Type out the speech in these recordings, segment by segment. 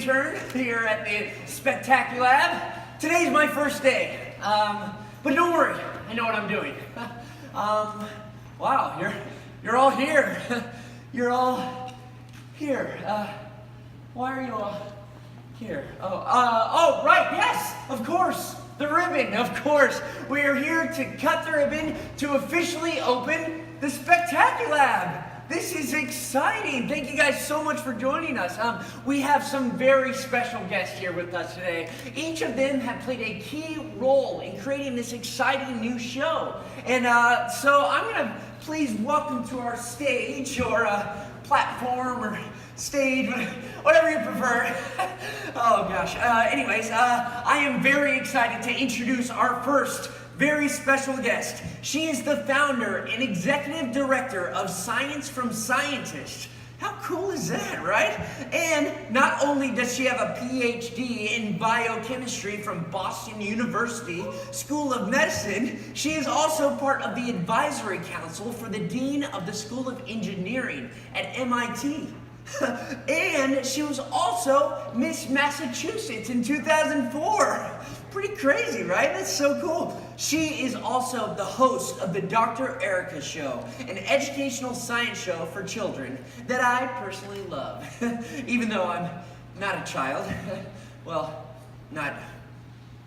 intern here at the SpectacuLAB. Today's my first day, but don't worry, I know what I'm doing. Wow, you're all here. You're all here. Why are you all here? Oh, right, yes, of course. The ribbon, of course. We are here to cut the ribbon to officially open the SpectacuLAB. This is exciting. Thank you guys so much for joining us. We have some very special guests here with us today. Each of them have played a key role in creating this exciting new show. And so I'm gonna please welcome to our stage, or platform, or stage, whatever you prefer. Oh gosh. Anyways, I am very excited to introduce our first very special guest. She is the founder and executive director of Science from Scientists. How cool is that, right? And not only does she have a PhD in biochemistry from Boston University School of Medicine, she is also part of the advisory council for the Dean of the School of Engineering at MIT. And she was also Miss Massachusetts in 2004. Pretty crazy, right? That's so cool. She is also the host of the Dr. Erica Show, an educational science show for children that I personally love. Even though I'm not a child. Well, not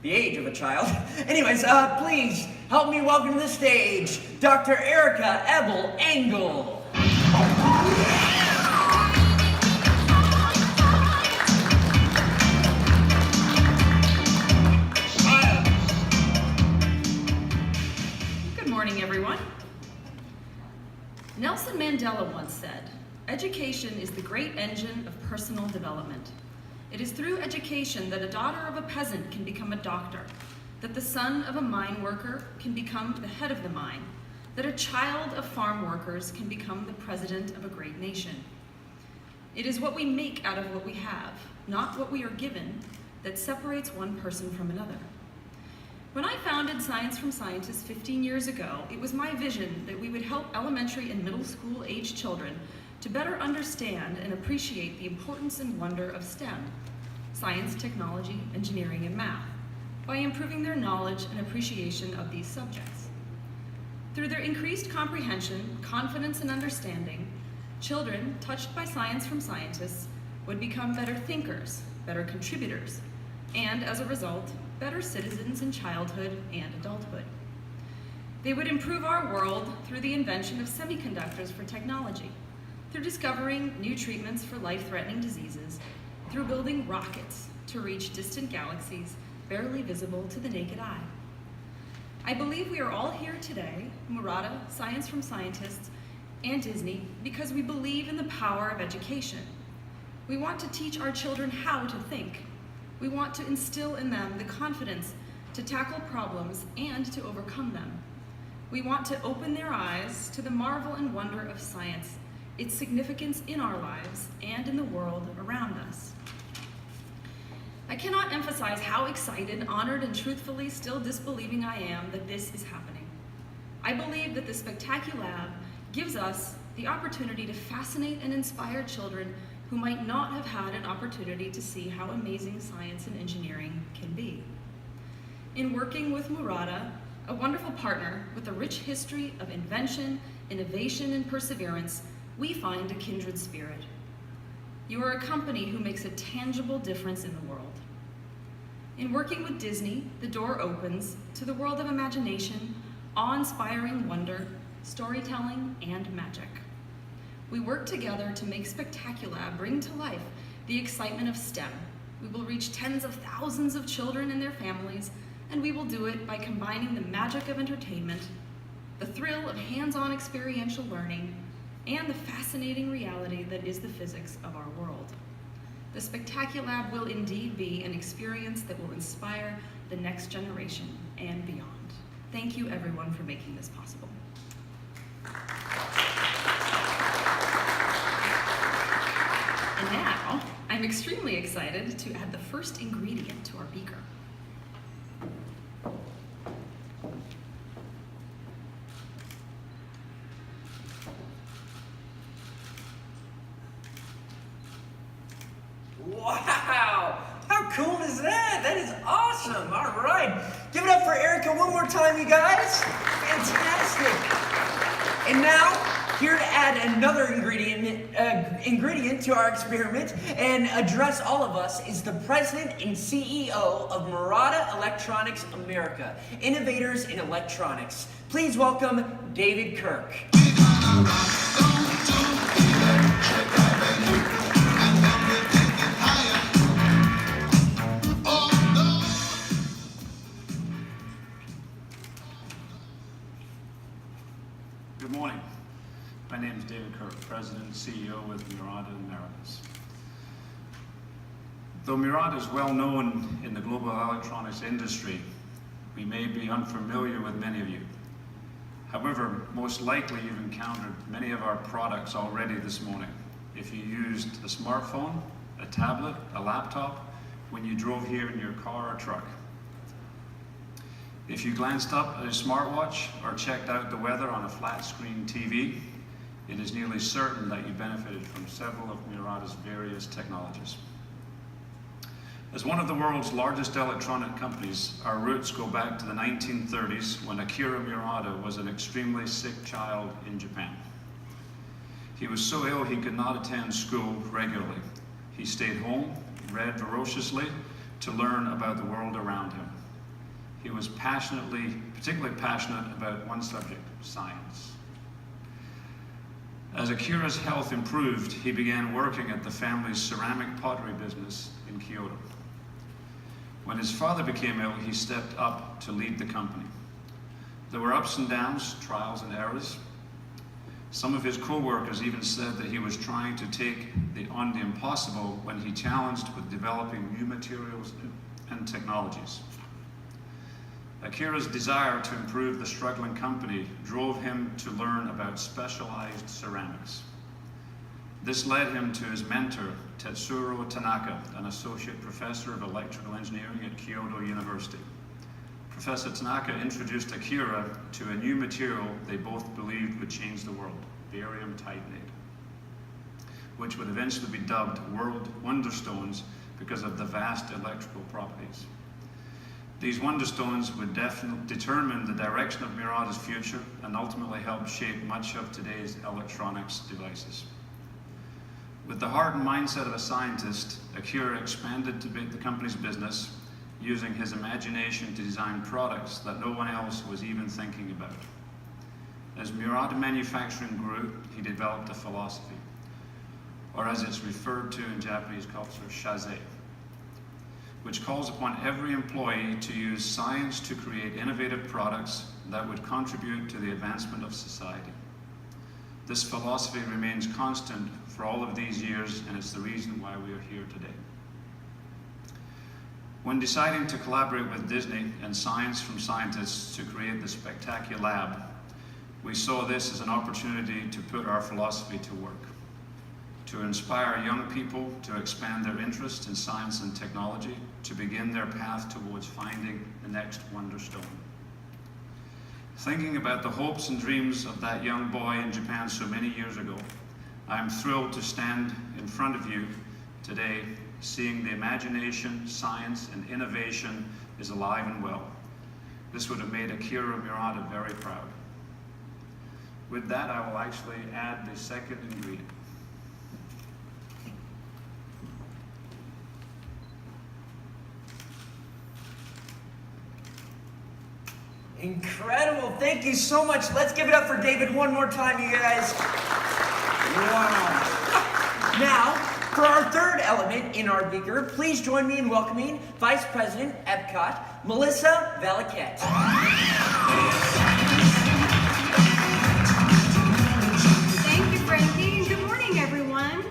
the age of a child. Anyways, please help me welcome to the stage Dr. Erica Ebel-Engel. Good morning, everyone. Nelson Mandela once said, "Education is the great engine of personal development. It is through education that a daughter of a peasant can become a doctor, that the son of a mine worker can become the head of the mine, that a child of farm workers can become the president of a great nation. It is what we make out of what we have, not what we are given, that separates one person from another." When I founded Science from Scientists 15 years ago, it was my vision that we would help elementary and middle school age children to better understand and appreciate the importance and wonder of STEM, science, technology, engineering, and math, by improving their knowledge and appreciation of these subjects. Through their increased comprehension, confidence, and understanding, children touched by Science from Scientists would become better thinkers, better contributors, and as a result, better citizens in childhood and adulthood. They would improve our world through the invention of semiconductors for technology, through discovering new treatments for life-threatening diseases, through building rockets to reach distant galaxies barely visible to the naked eye. I believe we are all here today, Murata, Science from Scientists, and Disney, because we believe in the power of education. We want to teach our children how to think. We want to instill in them the confidence to tackle problems and to overcome them. We want to open their eyes to the marvel and wonder of science, its significance in our lives and in the world around us. I cannot emphasize how excited, honored, and truthfully still disbelieving I am that this is happening. I believe that the SpectacuLAB gives us the opportunity to fascinate and inspire children who might not have had an opportunity to see how amazing science and engineering can be. In working with Murata, a wonderful partner with a rich history of invention, innovation, and perseverance, we find a kindred spirit. You are a company who makes a tangible difference in the world. In working with Disney, the door opens to the world of imagination, awe-inspiring wonder, storytelling, and magic. We work together to make SpectacuLAB bring to life the excitement of STEM. We will reach tens of thousands of children and their families, and we will do it by combining the magic of entertainment, the thrill of hands-on experiential learning, and the fascinating reality that is the physics of our world. The SpectacuLAB will indeed be an experience that will inspire the next generation and beyond. Thank you, everyone, for making this possible. And now, I'm extremely excited to add the first ingredient to our beaker. Wow! that is awesome. All right. Give it up for Erica one more time, you guys. Fantastic. And now, here to add another ingredient to our experiment and address all of us is the president and CEO of Murata Electronics America, innovators in electronics. Please welcome David Kirk. Good morning. My name is David Kirk, President and CEO with Murata Americas. Though Murata is well known in the global electronics industry, we may be unfamiliar with many of you. However, most likely you've encountered many of our products already this morning. If you used a smartphone, a tablet, a laptop, when you drove here in your car or truck. If you glanced up at a smartwatch or checked out the weather on a flat screen TV, it is nearly certain that you benefited from several of Murata's various technologies. As one of the world's largest electronic companies, our roots go back to the 1930s when Akira Murata was an extremely sick child in Japan. He was so ill he could not attend school regularly. He stayed home, read voraciously to learn about the world around him. He was particularly passionate about one subject, science. As Akira's health improved, he began working at the family's ceramic pottery business in Kyoto. When his father became ill, he stepped up to lead the company. There were ups and downs, trials and errors. Some of his co-workers even said that he was trying to take on the impossible when he challenged with developing new materials and technologies. Akira's desire to improve the struggling company drove him to learn about specialized ceramics. This led him to his mentor, Tetsuro Tanaka, an associate professor of electrical engineering at Kyoto University. Professor Tanaka introduced Akira to a new material they both believed would change the world, barium titanate, which would eventually be dubbed World Wonderstones because of the vast electrical properties. These wonderstones would definitely determine the direction of Murata's future and ultimately help shape much of today's electronics devices. With the heart and mindset of a scientist, Akira expanded to the company's business, using his imagination to design products that no one else was even thinking about. As Murata manufacturing grew, he developed a philosophy, or as it's referred to in Japanese culture, shazei, which calls upon every employee to use science to create innovative products that would contribute to the advancement of society. This philosophy remains constant for all of these years, and it's the reason why we are here today. When deciding to collaborate with Disney and Science from Scientists to create the SpectacuLAB, we saw this as an opportunity to put our philosophy to work, to inspire young people to expand their interest in science and technology, to begin their path towards finding the next wonderstone. Thinking about the hopes and dreams of that young boy in Japan so many years ago, I am thrilled to stand in front of you today, seeing the imagination, science, and innovation is alive and well. This would have made Akira Murata very proud. With that, I will actually add the second ingredient. Incredible. Thank you so much. Let's give it up for David one more time, you guys. Wow. Now, for our third element in our beaker, please join me in welcoming Vice President Epcot, Melissa Valaquette. Thank you, Frankie, and good morning, everyone.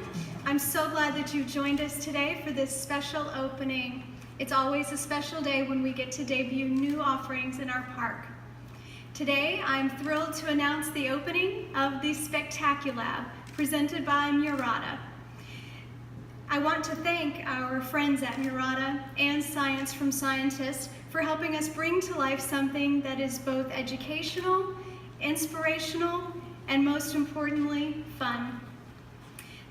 I'm so glad that you joined us today for this special opening. It's always a special day when we get to debut new offerings in our park. Today, I'm thrilled to announce the opening of the SpectacuLAB, presented by Murata. I want to thank our friends at Murata and Science from Scientists for helping us bring to life something that is both educational, inspirational, and most importantly, fun.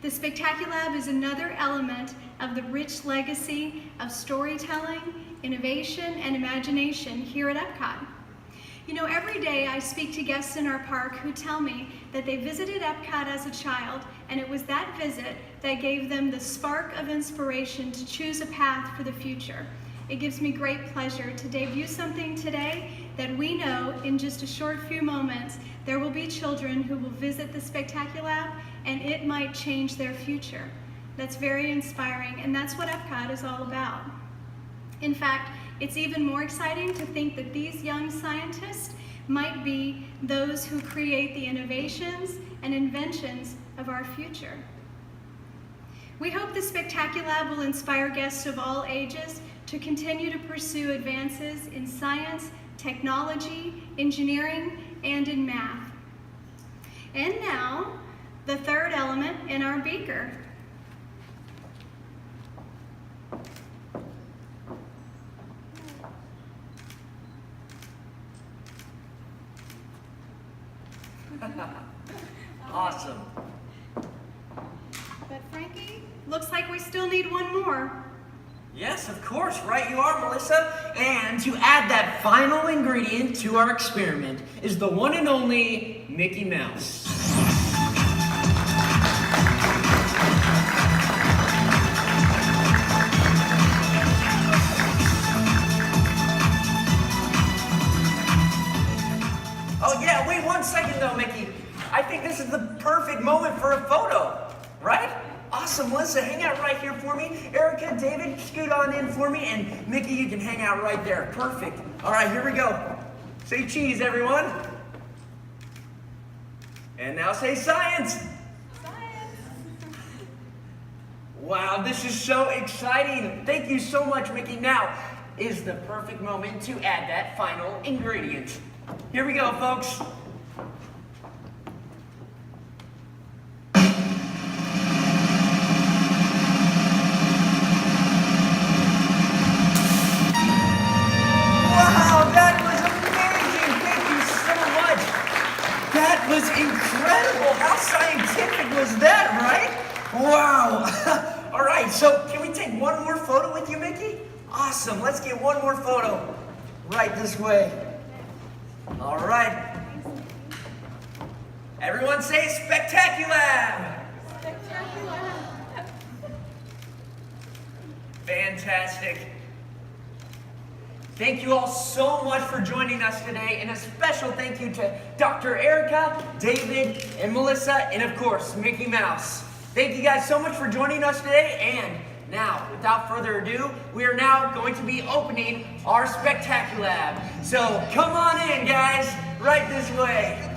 The SpectacuLAB is another element of the rich legacy of storytelling, innovation, and imagination here at Epcot. You know, every day I speak to guests in our park who tell me that they visited Epcot as a child, and it was that visit that gave them the spark of inspiration to choose a path for the future. It gives me great pleasure to debut something today that we know in just a short few moments there will be children who will visit the SpectacuLAB and it might change their future. That's very inspiring, and that's what Epcot is all about. In fact, it's even more exciting to think that these young scientists might be those who create the innovations and inventions of our future. We hope the SpectacuLAB will inspire guests of all ages to continue to pursue advances in science, technology, engineering, and in math. And now, the third element in our beaker. Awesome. But Frankie, looks like we still need one more. Yes, of course, right you are, Melissa. And to add that final ingredient to our experiment is the one and only Mickey Mouse. Oh yeah, wait 1 second though, Mickey. I think this is the perfect moment for a photo, right? Awesome, Melissa, hang out right here for me. Erica, David, scoot on in for me, and Mickey, you can hang out right there. Perfect. All right, here we go. Say cheese, everyone. And now say science. Science. Wow, this is so exciting. Thank you so much, Mickey. Now is the perfect moment to add that final ingredient. Here we go, folks. That was incredible. How scientific was that, right? Wow. All right, so can we take one more photo with you, Mickey? Awesome. Let's get one more photo right this way. All right. Everyone say SpectacuLAB. SpectacuLAB. Fantastic. Thank you all so much for joining us today, and a special thank you to Dr. Erica, David, and Melissa, and of course, Mickey Mouse. Thank you guys so much for joining us today, and now, without further ado, we are now going to be opening our SpectacuLAB. So come on in, guys, right this way.